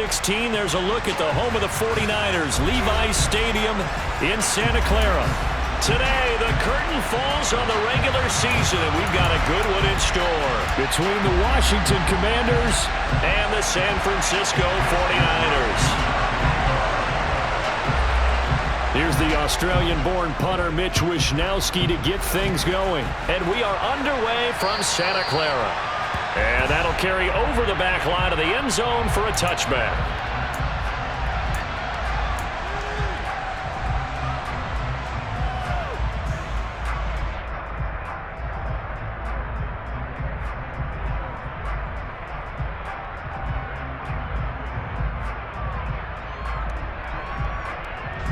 16, there's a look at the home of the 49ers, Levi's Stadium in Santa Clara. Today, the curtain falls on the regular season, and we've got a good one in store between the Washington Commanders and the San Francisco 49ers. Here's the Australian-born punter Mitch Wishnowsky to get things going. And we are underway from Santa Clara. And that'll carry over the back line of the end zone for a touchback.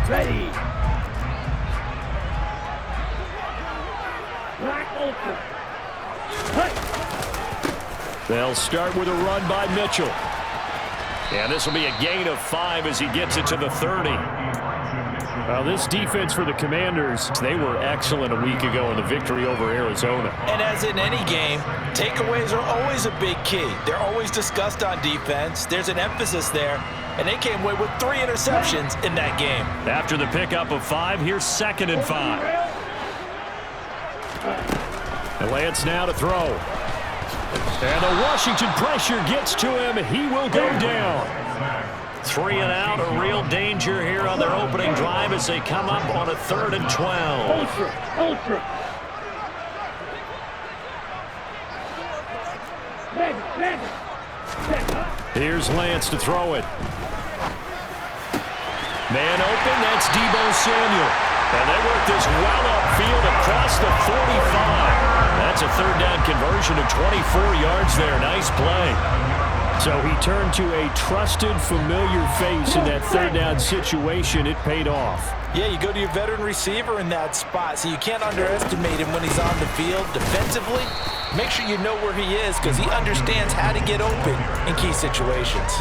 Ready. Black open. They'll start with a run by Mitchell. And this will be a gain of 5 as he gets it to the 30. Well, this defense for the Commanders, they were excellent a week ago in the victory over Arizona. And as in any game, takeaways are always a big key. They're always discussed on defense. There's an emphasis there. And they came away with 3 interceptions in that game. After the pickup of 5, here's 2nd and 5. And Lance now to throw. And the Washington pressure gets to him. He will go down. 3 and out, a real danger here on their opening drive as they come up on a 3rd and 12. Ultra. Here's Lance to throw it. Man open, that's Deebo Samuel. And they work this well upfield across the 45. That's a 3rd down conversion of 24 yards there. Nice play. So he turned to a trusted, familiar face in that 3rd down situation. It paid off. Yeah, you go to your veteran receiver in that spot, so you can't underestimate him when he's on the field defensively. Make sure you know where he is because he understands how to get open in key situations.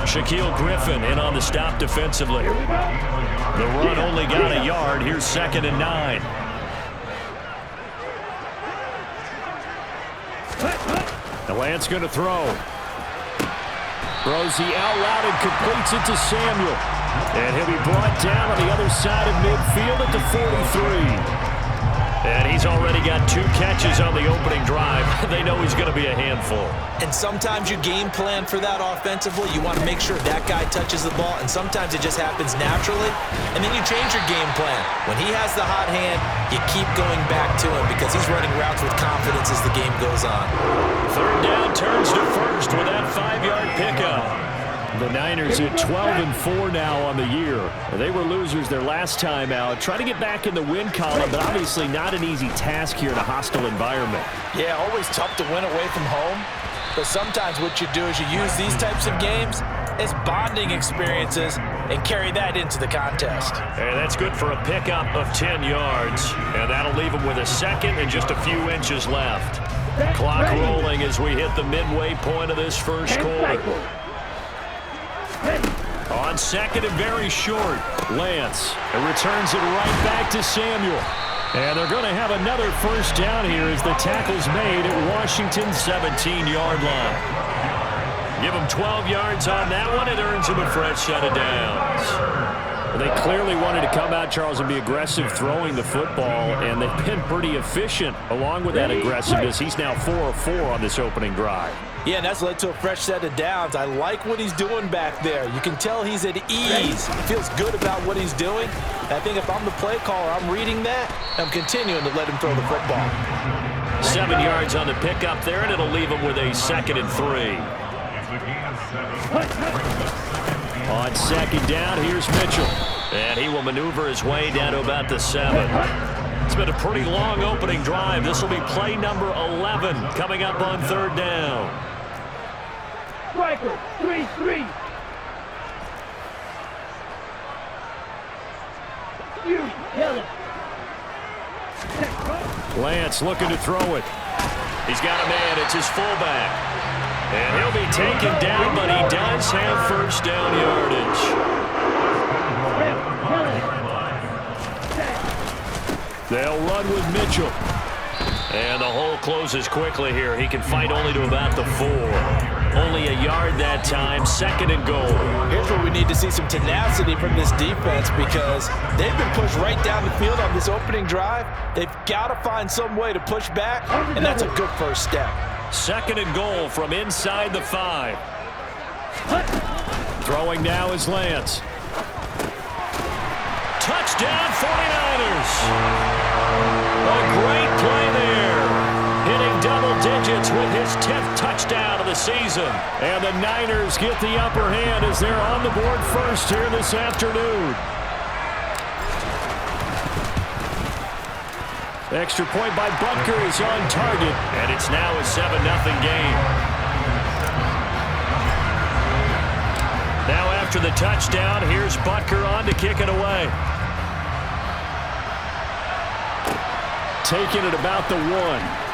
Shaquille Griffin in on the stop defensively. The run only got a yard. Here's 2nd and 9. The Lance going to throw. Throws the out route and completes it to Samuel. And he'll be brought down on the other side of midfield at the 43. And he's already got 2 catches on the opening drive. They know he's going to be a handful. And sometimes you game plan for that offensively. You want to make sure that guy touches the ball, and sometimes it just happens naturally. And then you change your game plan. When he has the hot hand, you keep going back to him because he's running routes with confidence as the game goes on. 3rd down turns to 1st with that 5-yard pickup. The Niners at 12-4 now on the year. They were losers their last time out. Trying to get back in the win column, but obviously not an easy task here in a hostile environment. Yeah, always tough to win away from home. But sometimes what you do is you use these types of games as bonding experiences and carry that into the contest. And that's good for a pickup of 10 yards. And that'll leave them with a 2nd and just a few inches left. Clock rolling as we hit the midway point of this first quarter. On 2nd and very short, Lance returns it right back to Samuel. And they're going to have another 1st down here as the tackle's made at Washington's 17-yard line. Give them 12 yards on that one. It earns them a fresh set of downs. They clearly wanted to come out, Charles, and be aggressive throwing the football, and they've been pretty efficient along with that aggressiveness. He's now 4 of 4 on this opening drive. Yeah, and that's led to a fresh set of downs. I like what he's doing back there. You can tell he's at ease. He feels good about what he's doing. I think if I'm the play caller, I'm reading that. I'm continuing to let him throw the football. 7 yards on the pickup there, and it'll leave him with a 2nd and 3. On 2nd down, here's Mitchell. And he will maneuver his way down to about the 7. It's been a pretty long opening drive. This will be play number 11 coming up on 3rd down. Striker, 3-3. You kill it. Lance looking to throw it. He's got a man. It's his fullback. And he'll be taken down, but he does have 1st down yardage. They'll run with Mitchell. And the hole closes quickly here. He can fight only to about the 4. Only a yard that time, 2nd and goal. Here's where we need to see some tenacity from this defense because they've been pushed right down the field on this opening drive. They've got to find some way to push back, and that's a good first step. 2nd and goal from inside the 5. Throwing now is Lance. Touchdown 49ers. A great play there. Hitting double digits with his 10th touchdown of the season. And the Niners get the upper hand as they're on the board first here this afternoon. Extra point by Butker is on target, and it's now a 7-0 game. Now after the touchdown, here's Butker on to kick it away. Taking it about the 1.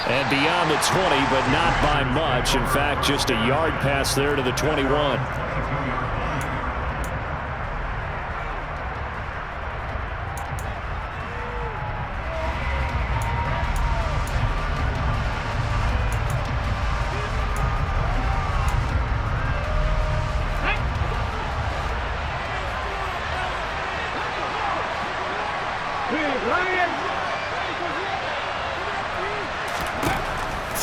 And beyond the 20, but not by much. In fact, just a yard pass there to the 21.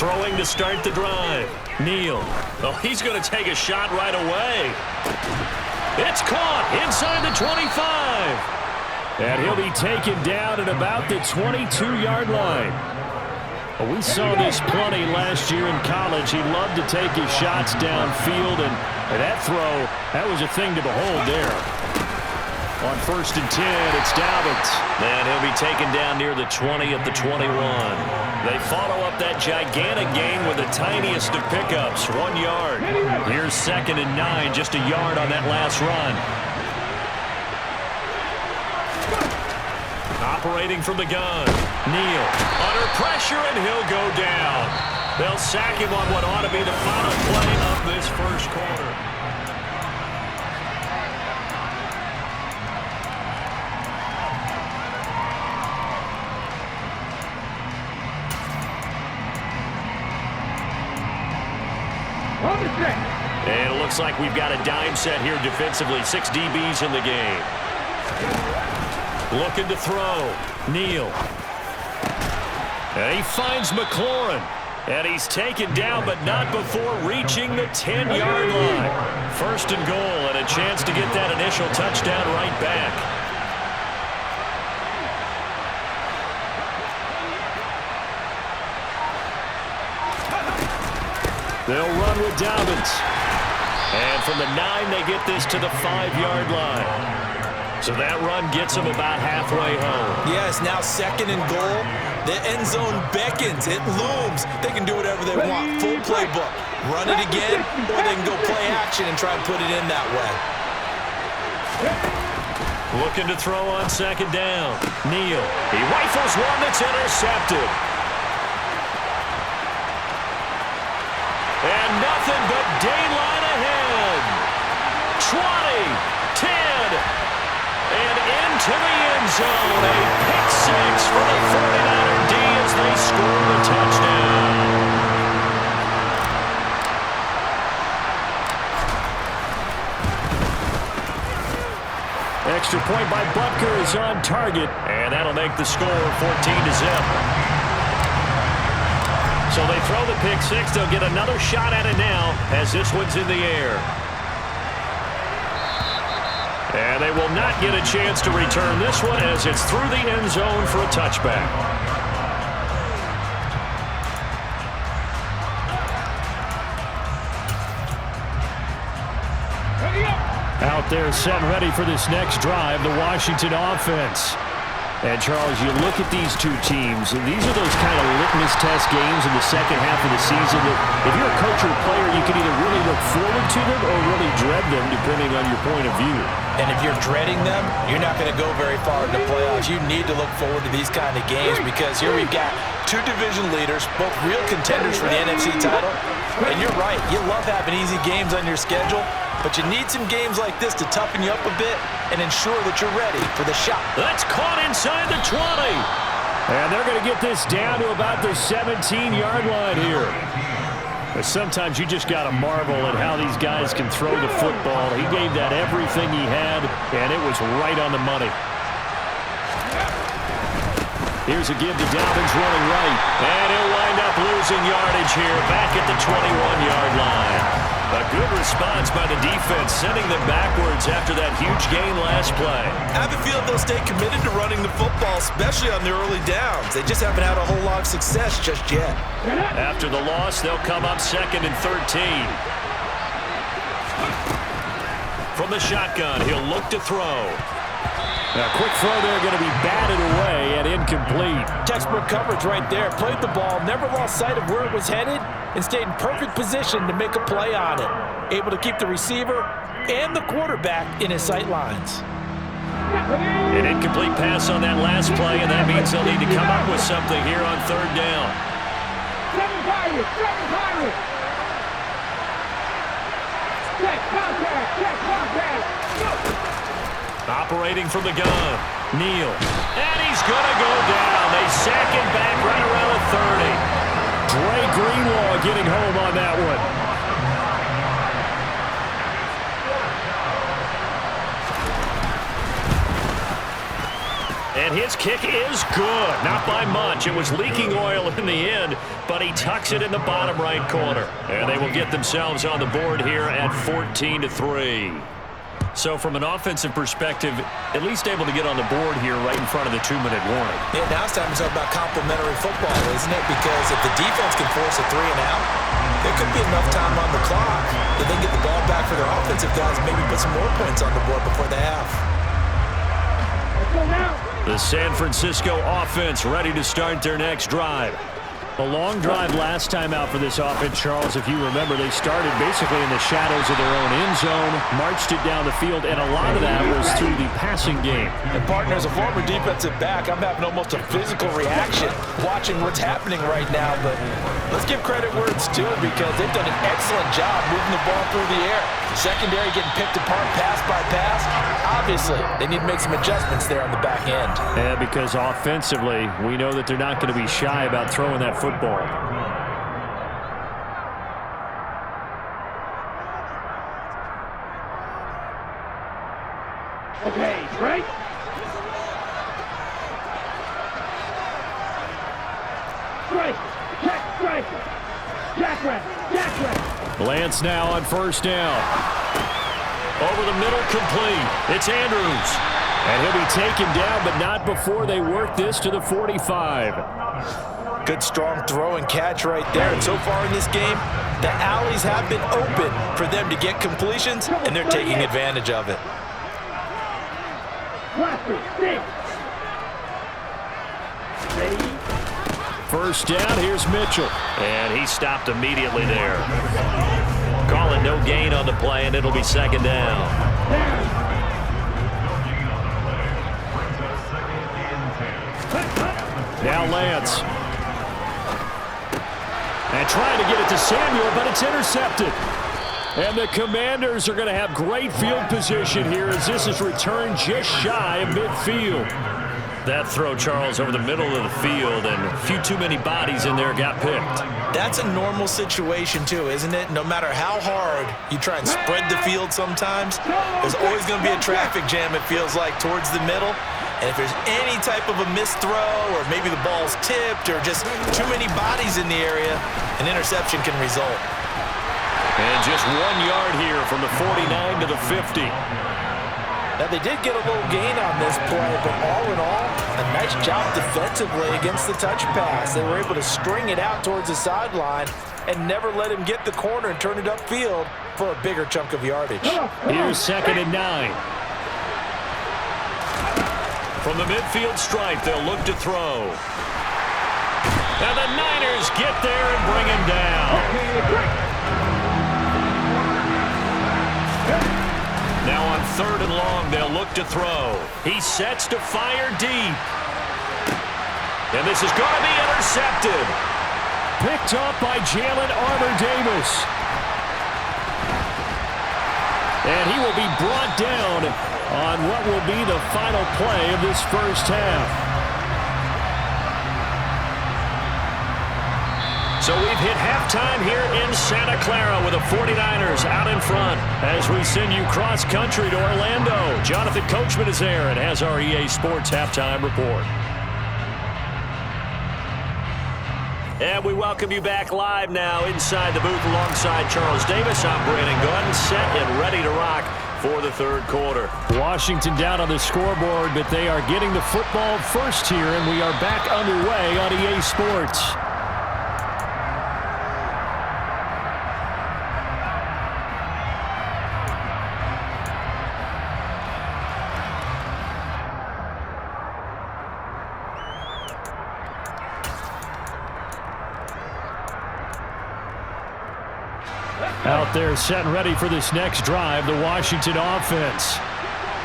Throwing to start the drive. Neal. Oh, he's going to take a shot right away. It's caught inside the 25. And he'll be taken down at about the 22-yard line. Well, we saw this plenty last year in college. He loved to take his shots downfield, and that throw, that was a thing to behold there. On 1st and 10, it's Dobbins. And he'll be taken down near the 20 at the 21. They follow up that gigantic gain with the tiniest of pickups, 1 yard. Here's 2nd and 9, just a yard on that last run. Operating from the gun. Neal under pressure, and he'll go down. They'll sack him on what ought to be the final play of this first quarter. And it looks like we've got a dime set here defensively. 6 DBs in the game. Looking to throw. Neal. And he finds McLaurin. And he's taken down, but not before reaching the 10-yard line. 1st and goal, and a chance to get that initial touchdown right back. They'll run with Dobbins. And from the 9, they get this to the 5-yard line. So that run gets them about halfway home. Yes, now 2nd and goal. The end zone beckons. It looms. They can do whatever they want. Full playbook. Run it again, or they can go play action and try and put it in that way. Looking to throw on 2nd down. Neal. He rifles one that's intercepted. And nothing but daylight ahead. 20, 10, and into the end zone. A pick 6 for the 49er D as they score the touchdown. Extra point by Butker is on target, and that'll make the score 14-0. So they throw the pick 6. They'll get another shot at it now as this one's in the air. And they will not get a chance to return this one as it's through the end zone for a touchback. Out there set ready for this next drive, the Washington offense. And, Charles, you look at these two teams, and these are those kind of litmus test games in the second half of the season that if you're a coach or a player, you can either really look forward to them or really dread them, depending on your point of view. And if you're dreading them, you're not going to go very far in the playoffs. You need to look forward to these kind of games because here we've got 2 division leaders, both real contenders for the NFC title. And you're right, you love having easy games on your schedule, but you need some games like this to toughen you up a bit and ensure that you're ready for the shot. That's caught inside the 20. And they're going to get this down to about the 17-yard line here. But sometimes you just got to marvel at how these guys can throw the football. He gave that everything he had, and it was right on the money. Here's a give to Dobbins running right. And he'll wind up losing yardage here back at the 21-yard line. A good response by the defense, sending them backwards after that huge gain last play. I have a feeling they'll stay committed to running the football, especially on the early downs. They just haven't had a whole lot of success just yet. After the loss, they'll come up 2nd and 13. From the shotgun, he'll look to throw. A quick throw there, going to be batted away and incomplete. Textbook coverage right there. Played the ball, never lost sight of where it was headed, and stayed in perfect position to make a play on it. Able to keep the receiver and the quarterback in his sight lines. An incomplete pass on that last play, and that means they'll need to come up with something here on 3rd down. Check contact. Operating from the gun. Neal. And he's going to go down. They sack him back right around the 30. Dre Greenlaw getting home on that one. And his kick is good. Not by much. It was leaking oil in the end, but he tucks it in the bottom right corner. And they will get themselves on the board here at 14-3. So from an offensive perspective, at least able to get on the board here right in front of the 2-minute warning. Yeah, now it's time to talk about complementary football, isn't it? Because if the defense can force a 3 and out, there could be enough time on the clock that they get the ball back for their offensive guys and maybe put some more points on the board before the half. The San Francisco offense ready to start their next drive. A long drive last time out for this offense, Charles. If you remember, they started basically in the shadows of their own end zone, marched it down the field, and a lot of that was through the passing game. And partner, as a former defensive back, I'm having almost a physical reaction watching what's happening right now. But let's give credit where it's due, because they've done an excellent job moving the ball through the air. Secondary getting picked apart pass by pass. Obviously, they need to make some adjustments there on the back end. Yeah, because offensively, we know that they're not going to be shy about throwing that football. Okay, right? Strike! Check strike! Jack Lance now on 1st down. Over the middle, complete. It's Andrews. And he'll be taken down, but not before they work this to the 45. Good strong throw and catch right there. And so far in this game, the alleys have been open for them to get completions, and they're taking advantage of it. First down, here's Mitchell. And he stopped immediately there. Calling no gain on the play, and it'll be 2nd down. Now Lance. And trying to get it to Samuel, but it's intercepted. And the Commanders are going to have great field position here as this is returned just shy of midfield. That throw, Charles, over the middle of the field, and a few too many bodies in there got picked. That's a normal situation, too, isn't it? No matter how hard you try and spread the field sometimes, there's always going to be a traffic jam, it feels like, towards the middle. And if there's any type of a missed throw, or maybe the ball's tipped, or just too many bodies in the area, an interception can result. And just 1 yard here from the 49 to the 50. Now, they did get a little gain on this play, but all in all, a nice job defensively against the touch pass. They were able to string it out towards the sideline and never let him get the corner and turn it upfield for a bigger chunk of yardage. Here's 2nd and 9. From the midfield stripe, they'll look to throw. And the Niners get there and bring him down. Now on 3rd and long, they'll look to throw. He sets to fire deep. And this is going to be intercepted. Picked up by Jalen Armour-Davis. And he will be brought down on what will be the final play of this first half. halftime here in Santa Clara with the 49ers out in front as we send you cross-country to Orlando. Jonathan Coachman is there and has our EA Sports halftime report. And we welcome you back live now inside the booth alongside Charles Davis. I'm Brandon Gunn, set and ready to rock for the third quarter. Washington down on the scoreboard, but they are getting the football first here, and we are back underway on EA Sports. Out there set and ready for this next drive, the Washington offense.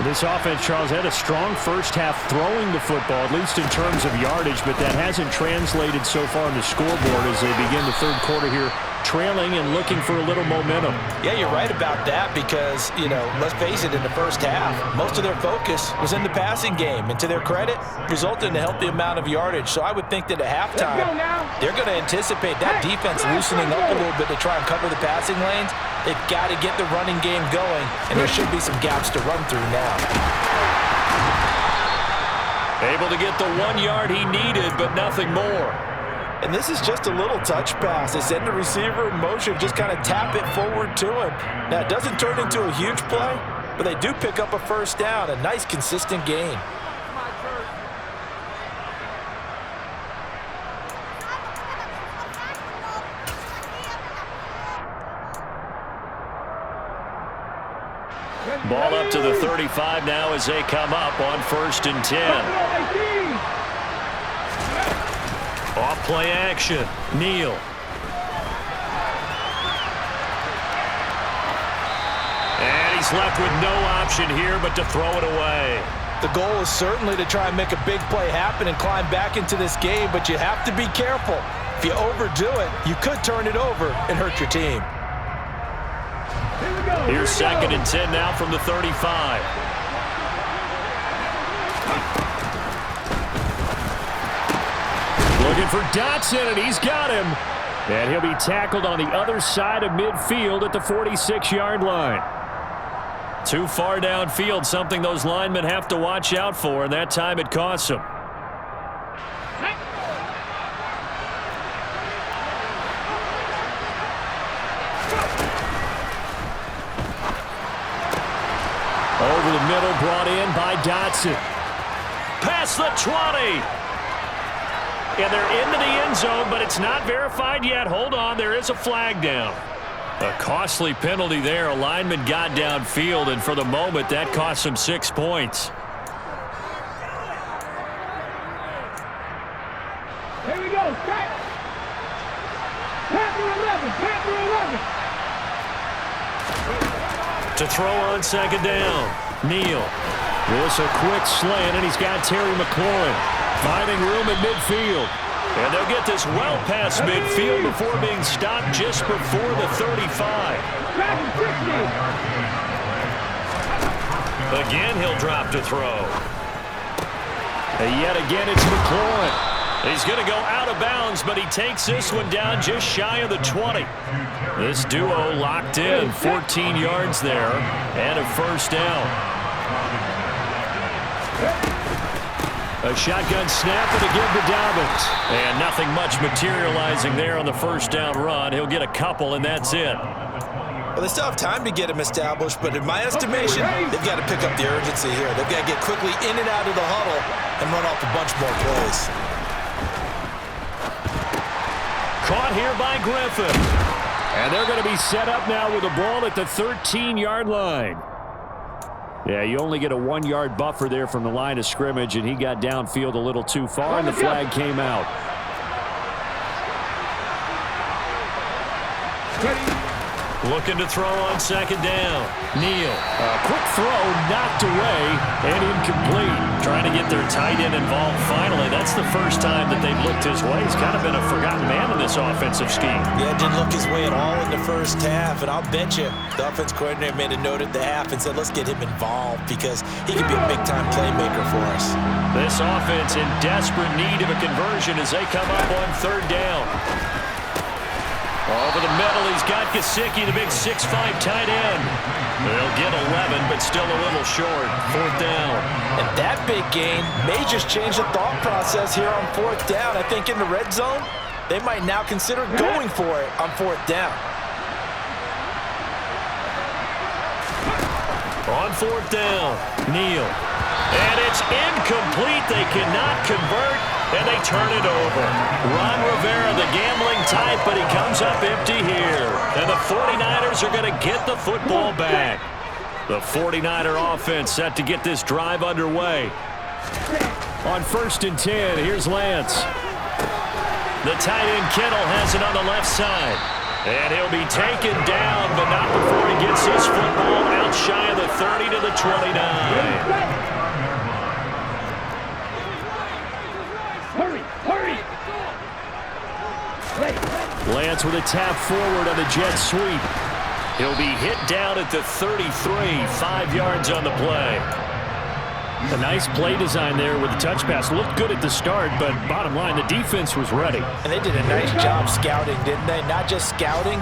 This offense, Charles, had a strong first half throwing the football, at least in terms of yardage, but that hasn't translated so far on the scoreboard as they begin the third quarter here, trailing and looking for a little momentum. Yeah, you're right about that because, let's face it, in the first half, most of their focus was in the passing game, and to their credit, resulted in a healthy amount of yardage. So I would think that at halftime, they're going to anticipate that defense loosening up a little bit to try and cover the passing lanes. They've got to get the running game going, and there should be some gaps to run through now. Able to get the 1 yard he needed, but nothing more. And this is just a little touch pass. They send the receiver in motion, just kind of tap it forward to him. Now, it doesn't turn into a huge play, but they do pick up a first down, a nice, consistent gain. Ball up to the 35 now as they come up on 1st and 10. Off play action. Neal. And he's left with no option here but to throw it away. The goal is certainly to try and make a big play happen and climb back into this game, but you have to be careful. If you overdo it, you could turn it over and hurt your team. Here's 2nd and 10 now from the 35. Looking for Dotson, and he's got him. And he'll be tackled on the other side of midfield at the 46-yard line. Too far downfield, something those linemen have to watch out for, and that time it costs them. Over the middle, brought in by Dotson. Past the 20. And they're into the end zone, but it's not verified yet. Hold on, there is a flag down. A costly penalty there. A lineman got downfield, and for the moment, that cost him 6 points. Here we go, set. Panther 11, Panther 11. To throw on 2nd down. Neal. This a quick slant, and he's got Terry McLaurin finding room at midfield. And they'll get this well past midfield before being stopped just before the 35. Again, he'll drop to throw. And yet again, it's McLaurin. He's going to go out of bounds, but he takes this one down just shy of the 20. This duo locked in, 14 yards there, and a first down. A shotgun snap and a give to Dobbins. And nothing much materializing there on the first down run. He'll get a couple, and that's it. Well, they still have time to get him established, but in my estimation, they've got to pick up the urgency here. They've got to get quickly in and out of the huddle and run off a bunch more plays. Caught here by Griffin. And they're going to be set up now with the ball at the 13-yard line. Yeah, you only get a 1-yard buffer there from the line of scrimmage, and he got downfield a little too far, and the flag came out. Looking to throw on 2nd down. Neal. A quick throw knocked away and incomplete. Trying to get their tight end involved finally. That's the first time that they've looked his way. He's kind of been a forgotten man in this offensive scheme. Yeah, didn't look his way at all in the first half, and I'll bet you the offense coordinator made a note at the half and said, let's get him involved because he could be a big-time playmaker for us. This offense in desperate need of a conversion as they come up on 3rd down. Over the middle, he's got Gesicki, the big 6'5" tight end. They'll get 11, but still a little short. 4th down. And that big gain may just change the thought process here on 4th down. I think in the red zone, they might now consider going for it on 4th down. On 4th down, Neal. And it's incomplete. They cannot convert, and they turn it over. Ron Rivera, the gambling type, but he comes up empty here. And the 49ers are going to get the football back. The 49er offense set to get this drive underway. On 1st and 10, here's Lance. The tight end Kittle has it on the left side. And he'll be taken down, but not before he gets his football out shy of the 30 to the 29. Hurry! Lance with a tap forward on the jet sweep. He'll be hit down at the 33, 5 yards on the play. A nice play design there with the touch pass. Looked good at the start, but bottom line, the defense was ready. And they did a nice job scouting, didn't they? Not just scouting,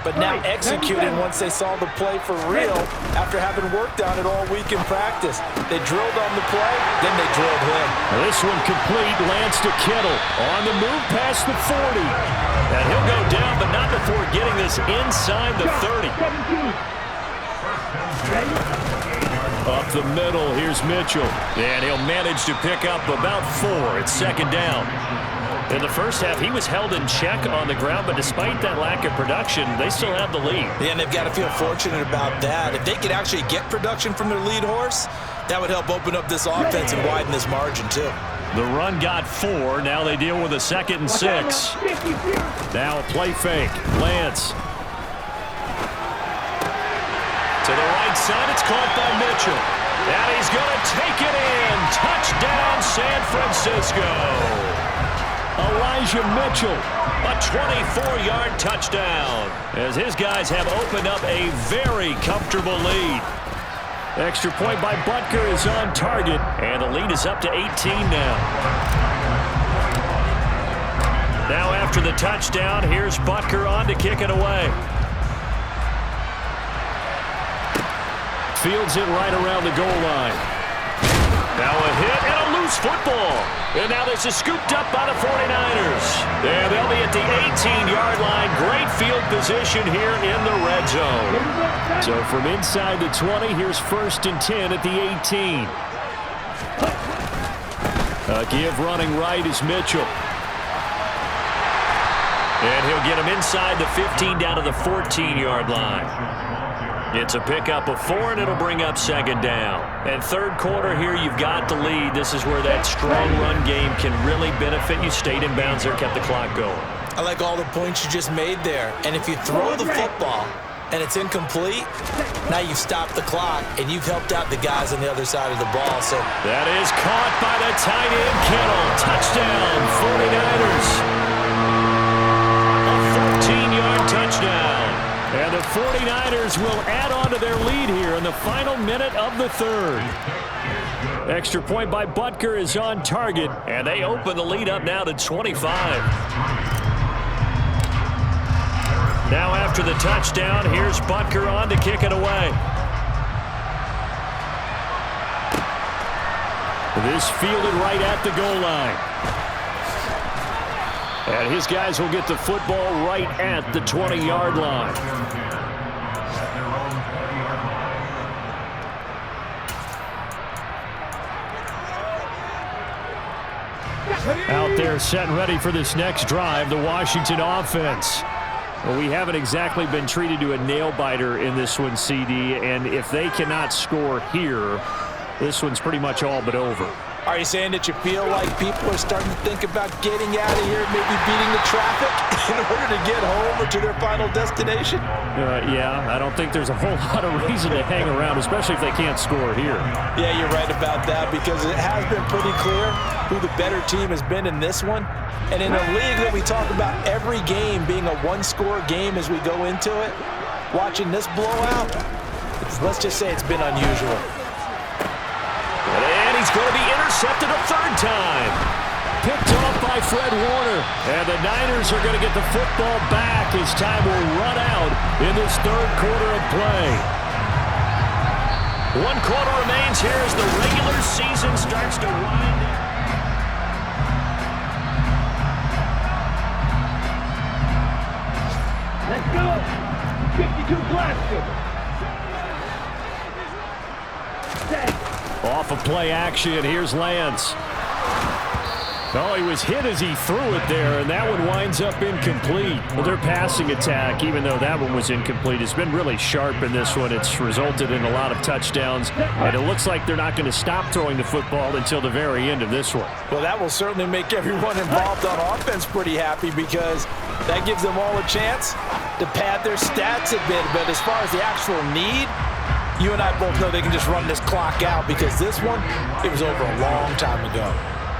but now executing once they saw the play for real after having worked on it all week in practice. They drilled on the play, then they drilled him. This one complete. Lance to Kittle. On the move past the 40. And he'll go down, but not before getting this inside the 30. Up the middle, here's Mitchell. And he'll manage to pick up about 4. It's 2nd down. In the first half, he was held in check on the ground, but despite that lack of production, they still have the lead. Yeah, and they've got to feel fortunate about that. If they could actually get production from their lead horse, that would help open up this offense and widen this margin, too. The run got 4. Now they deal with a 2nd and 6. Now a play fake. Lance. To the right side, it's caught by Mitchell. And he's going to take it in. Touchdown, San Francisco. Elijah Mitchell, a 24-yard touchdown, as his guys have opened up a very comfortable lead. Extra point by Butker is on target, and the lead is up to 18 now. Now after the touchdown, here's Butker on to kick it away. Fields it right around the goal line. Now a hit and a loose football. And now this is scooped up by the 49ers. And they'll be at the 18-yard line. Great field position here in the red zone. So from inside the 20, here's 1st and 10 at the 18. A give running right is Mitchell. And he'll get him inside the 15 down to the 14-yard line. It's a pickup of 4, and it'll bring up 2nd down. And 3rd quarter here, you've got the lead. This is where that strong run game can really benefit you. Stayed in bounds there, kept the clock going. I like all the points you just made there. And if you throw the football and it's incomplete, now you've stopped the clock, and you've helped out the guys on the other side of the ball. So that is caught by the tight end, Kittle. Touchdown, 49ers. A 14-yard touchdown. And the 49ers will add on to their lead here in the final minute of the 3rd. Extra point by Butker is on target, and they open the lead up now to 25. Now after the touchdown, here's Butker on to kick it away. This fielded right at the goal line. And his guys will get the football right at the 20-yard line. Out there set and ready for this next drive, the Washington offense. Well, we haven't exactly been treated to a nail-biter in this one, CD, and if they cannot score here, this one's pretty much all but over. Are you saying that you feel like people are starting to think about getting out of here, maybe beating the traffic in order to get home or to their final destination? Yeah, I don't think there's a whole lot of reason to hang around, especially if they can't score here. Yeah, you're right about that, because it has been pretty clear who the better team has been in this one. And in a league that we talk about every game being a one-score game as we go into it, watching this blowout, let's just say it's been unusual. And he's going to be intercepted a 3rd time. Picked off by Fred Warner. And the Niners are going to get the football back as time will run out in this third quarter of play. 1 quarter remains here as the regular season starts to wind down. Let's go. 52 plastic. Off of play action, here's Lance. Oh, he was hit as he threw it there, and that one winds up incomplete. Well, their passing attack, even though that one was incomplete, has been really sharp in this one. It's resulted in a lot of touchdowns, and it looks like they're not going to stop throwing the football until the very end of this one. Well, that will certainly make everyone involved on offense pretty happy because that gives them all a chance to pad their stats a bit. But as far as the actual need, you and I both know they can just run this clock out because this one, it was over a long time ago.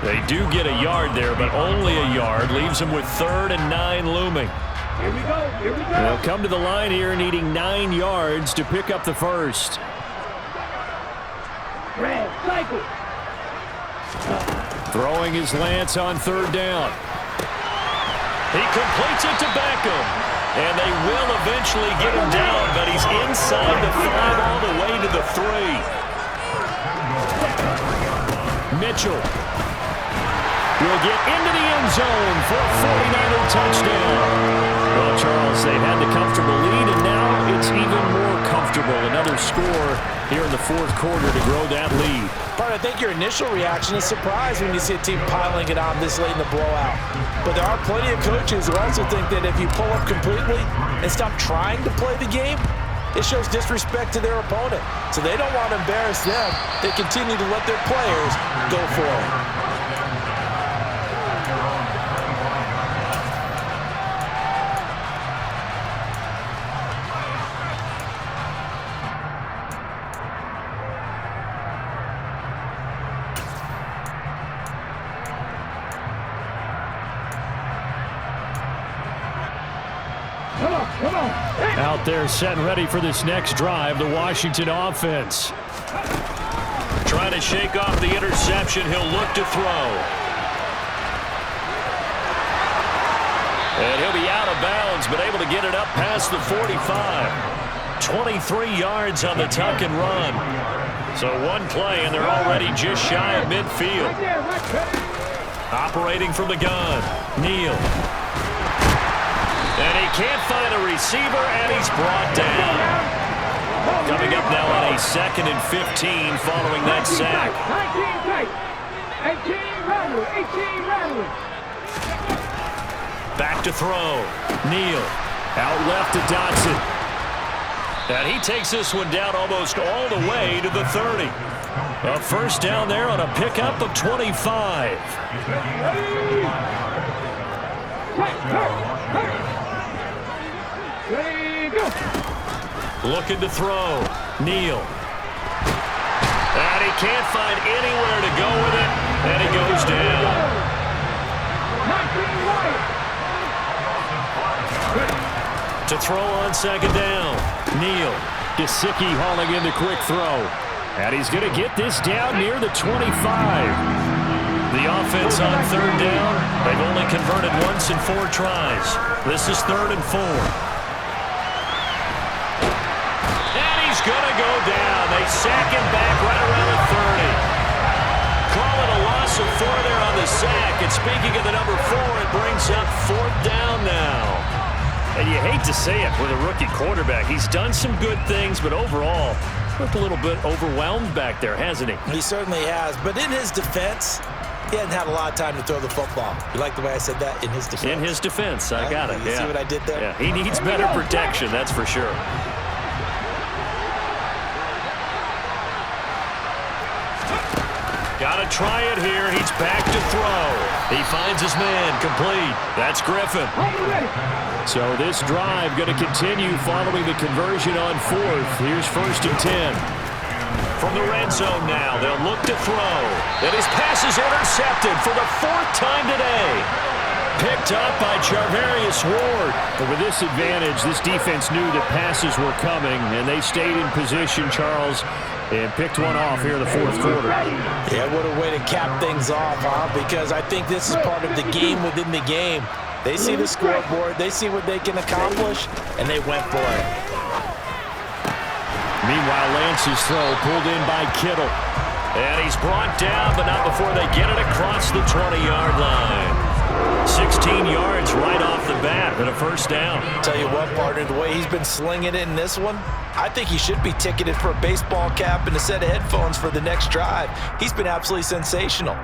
They do get a yard there, but only a yard. Leaves them with 3rd and 9 looming. Here we go. Here we go. They'll come to the line here needing 9 yards to pick up the first. Red, cycle. Throwing his Lance on 3rd down. He completes it to Beckham. And they will eventually get him down, but he's inside the 5 all the way to the 3. Mitchell will get into the end zone for a 49er touchdown. Well, Charles, they had the comfortable lead, and now it's even more comfortable. Another score here in the 4th quarter to grow that lead. But I think your initial reaction is surprise when you see a team piling it on this late in the blowout. But there are plenty of coaches who also think that if you pull up completely and stop trying to play the game, it shows disrespect to their opponent. So they don't want to embarrass them. They continue to let their players go for it. Out there set and ready for this next drive, the Washington offense. Trying to shake off the interception, he'll look to throw. And he'll be out of bounds, but able to get it up past the 45. 23 yards on the tuck and run. So one play, and they're already just shy of midfield. Operating from the gun, Neal. And he can't find a receiver, and he's brought down. Coming up now on a 2nd and 15 following that sack. 18 rattling. Back to throw. Neal out left to Dotson. And he takes this one down almost all the way to the 30. A first down there on a pickup of 25. Looking to throw. Neal. And he can't find anywhere to go with it. And he goes down. To throw on 2nd down. Neal. Gesicki hauling in the quick throw. And he's going to get this down near the 25. The offense on 3rd down. They've only converted once in 4 tries. This is 3rd and 4. Gonna go down. They sack him back right around the 30. Call it a loss of 4 there on the sack. And speaking of the number 4, it brings up 4th down now. And you hate to say it with a rookie quarterback. He's done some good things, but overall, looked a little bit overwhelmed back there, hasn't he? He certainly has. But in his defense, he hasn't had a lot of time to throw the football. You like the way I said that? In his defense. In his defense. I got it. You see what I did there? Yeah, he needs better protection, that's for sure. Got to try it here. He's back to throw. He finds his man. Complete. That's Griffin. So this drive going to continue following the conversion on 4th. Here's 1st and 10. From the red zone now, they'll look to throw. And his pass is intercepted for the 4th time today. Picked up by Charvarius Ward. But with this advantage, this defense knew that passes were coming, and they stayed in position, Charles, and picked one off here in the fourth quarter. Yeah, what a way to cap things off, huh? Because I think this is part of the game within the game. They see the scoreboard, they see what they can accomplish, and they went for it. Meanwhile, Lance's throw pulled in by Kittle. And he's brought down, but not before they get it across the 20-yard line. 16 yards right off the bat and a first down. Tell you what, partner, the way he's been slinging it in this one, I think he should be ticketed for a baseball cap and a set of headphones for the next drive. He's been absolutely sensational.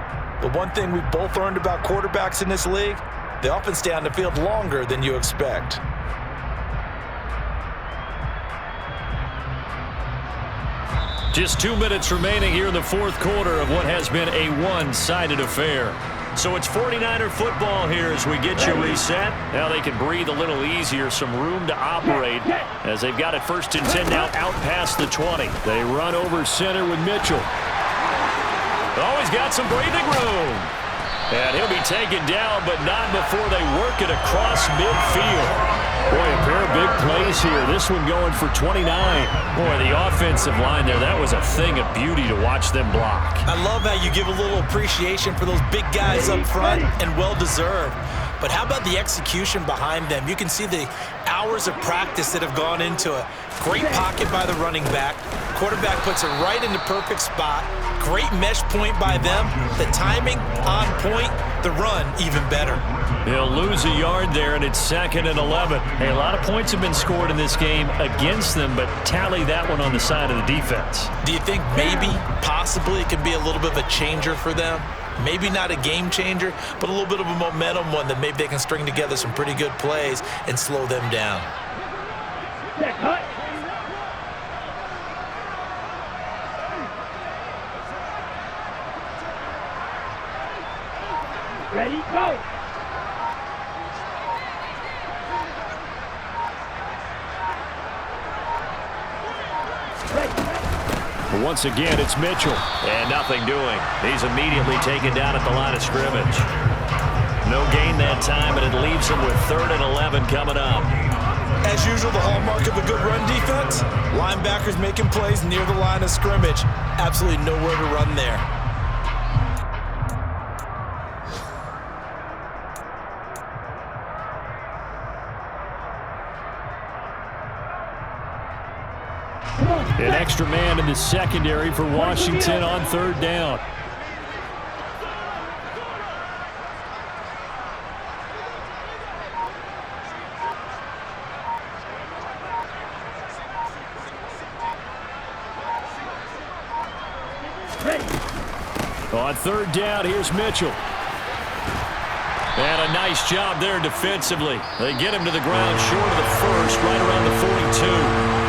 But one thing we've both learned about quarterbacks in this league, they often stay on the field longer than you expect. Just 2 minutes remaining here in the fourth quarter of what has been a one-sided affair. So it's 49er football here as we get you reset. Now they can breathe a little easier, some room to operate as they've got it 1st and 10 now out past the 20. They run over center with Mitchell. Always got some breathing room. And he'll be taken down, but not before they work it across midfield. Boy, a pair of big plays here. This one going for 29. Boy, the offensive line there, that was a thing of beauty to watch them block. I love how you give a little appreciation for those big guys up front, and well-deserved. But how about the execution behind them? You can see the hours of practice that have gone into it. Great pocket by the running back. Quarterback puts it right in the perfect spot. Great mesh point by them. The timing on point. The run even better. He'll lose a yard there, and it's 2nd and 11. Hey, a lot of points have been scored in this game against them, but tally that one on the side of the defense. Do you think maybe, possibly, it could be a little bit of a changer for them? Maybe not a game changer, but a little bit of a momentum one that maybe they can string together some pretty good plays and slow them down. Ready, go! Once again, it's Mitchell. And nothing doing. He's immediately taken down at the line of scrimmage. No gain that time, and it leaves him with 3rd and 11 coming up. As usual, the hallmark of a good run defense, linebackers making plays near the line of scrimmage. Absolutely nowhere to run there. An extra man in the secondary for Washington on 3rd down. On 3rd down, here's Mitchell. And a nice job there defensively. They get him to the ground short of the first, right around the 42.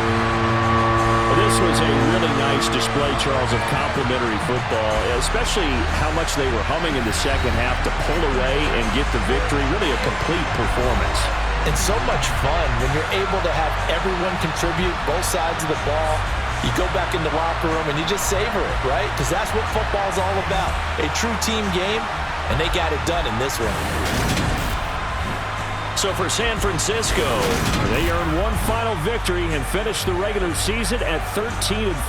This was a really nice display, Charles, of complimentary football, especially how much they were humming in the second half to pull away and get the victory. Really a complete performance. It's so much fun when you're able to have everyone contribute, both sides of the ball. You go back in the locker room and you just savor it, right? Because that's what football is all about. A true team game, and they got it done in this one. So for San Francisco, they earn one final victory and finish the regular season at 13-4.